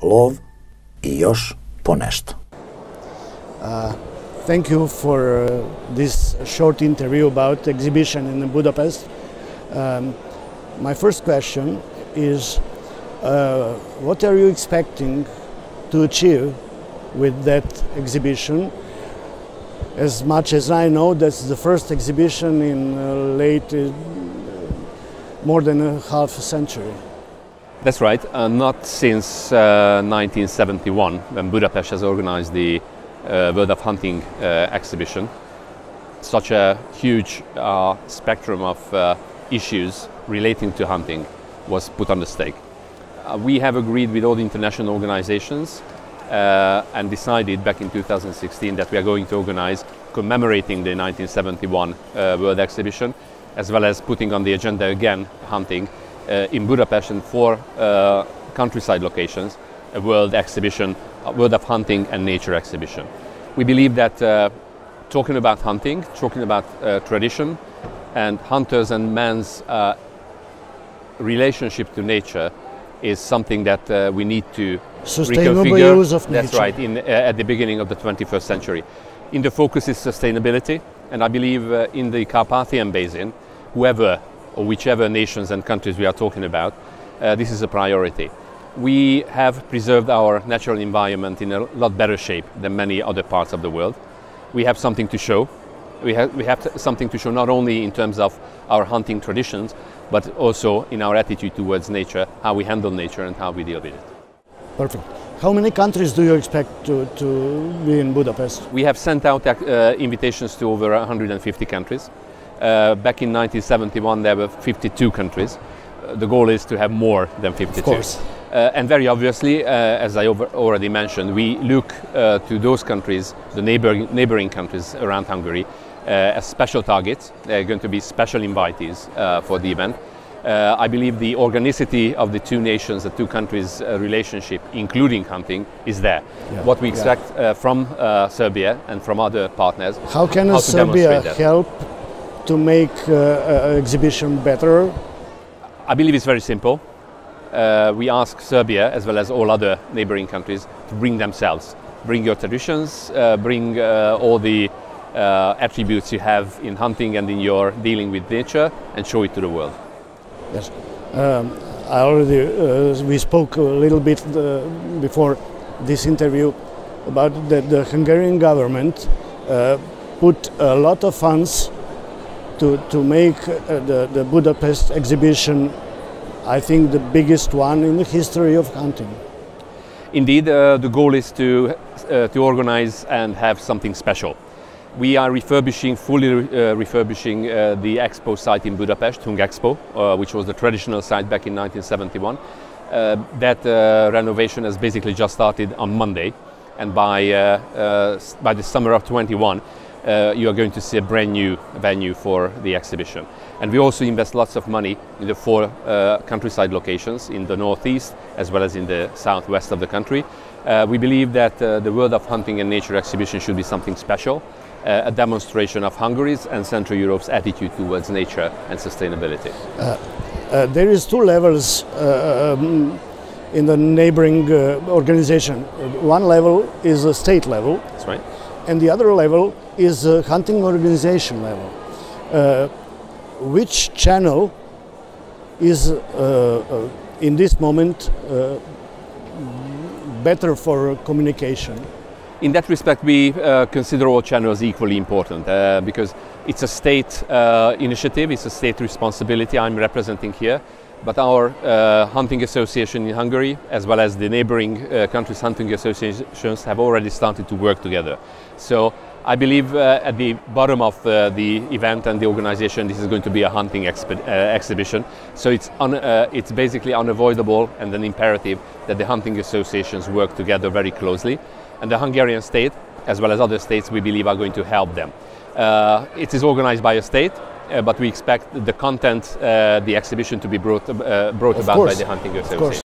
lov i još ponešto. Thank you for this short interview about exhibition in Budapest. My first question is, what are you expecting to achieve with that exhibition? As much as I know, that's the first exhibition in more than a half a century. That's right, not since 1971, when Budapest has organized the World of Hunting exhibition. Such a huge spectrum of issues relating to hunting was put on the stake. We have agreed with all the international organizations and decided back in 2016 that we are going to organize commemorating the 1971 World Exhibition, as well as putting on the agenda again hunting in Budapest and 4 countryside locations, a world exhibition, a World of Hunting and Nature exhibition. We believe that talking about hunting, talking about tradition and hunters and man's relationship to nature is something that we need to sustainable reconfigure. Use of nature. That's right, at the beginning of the 21st century. In the focus is sustainability, and I believe in the Carpathian Basin, whoever or whichever nations and countries we are talking about, this is a priority. We have preserved our natural environment in a lot better shape than many other parts of the world. We have something to show. We have something to show not only in terms of our hunting traditions, but also in our attitude towards nature, how we handle nature and how we deal with it. Perfect. How many countries do you expect to be in Budapest? We have sent out invitations to over 150 countries. Back in 1971 there were 52 countries. The goal is to have more than 52. Of course. And very obviously, as I already mentioned, we look to those countries, the neighboring countries around Hungary, as special targets. They're going to be special invitees for the event. I believe the organicity of the two nations, the two countries' relationship, including hunting, is there. Yeah. What we expect from Serbia and from other partners. How can Serbia help to make exhibition better? I believe it's very simple. We ask Serbia, as well as all other neighboring countries, to bring themselves. Bring your traditions, bring all the attributes you have in hunting and in your dealing with nature, and show it to the world. Yes. I already, we spoke a little bit before this interview about the Hungarian government put a lot of funds to make the Budapest exhibition, I think, the biggest one in the history of hunting. Indeed, the goal is to organize and have something special. We are fully refurbishing the expo site in Budapest, Hung Expo, which was the traditional site back in 1971. That renovation has basically just started on Monday, and by the summer of 21, you are going to see a brand new venue for the exhibition. And we also invest lots of money in the 4 countryside locations in the northeast as well as in the southwest of the country. We believe that the World of Hunting and Nature exhibition should be something special, a demonstration of Hungary's and Central Europe's attitude towards nature and sustainability. There is 2 levels in the neighboring organization. One level is a state level. That's right. And the other level is a hunting organization level. Which channel is in this moment better for communication? In that respect, we consider all channels equally important because it's a state initiative, it's a state responsibility I'm representing here. But our hunting association in Hungary, as well as the neighboring countries' hunting associations, have already started to work together. So I believe at the bottom of the event and the organization, this is going to be a hunting exhibition. So it's basically unavoidable and an imperative that the hunting associations work together very closely. And the Hungarian state, as well as other states, we believe are going to help them. It is organized by a state, but we expect the content, the exhibition, to be brought about by the hunting association.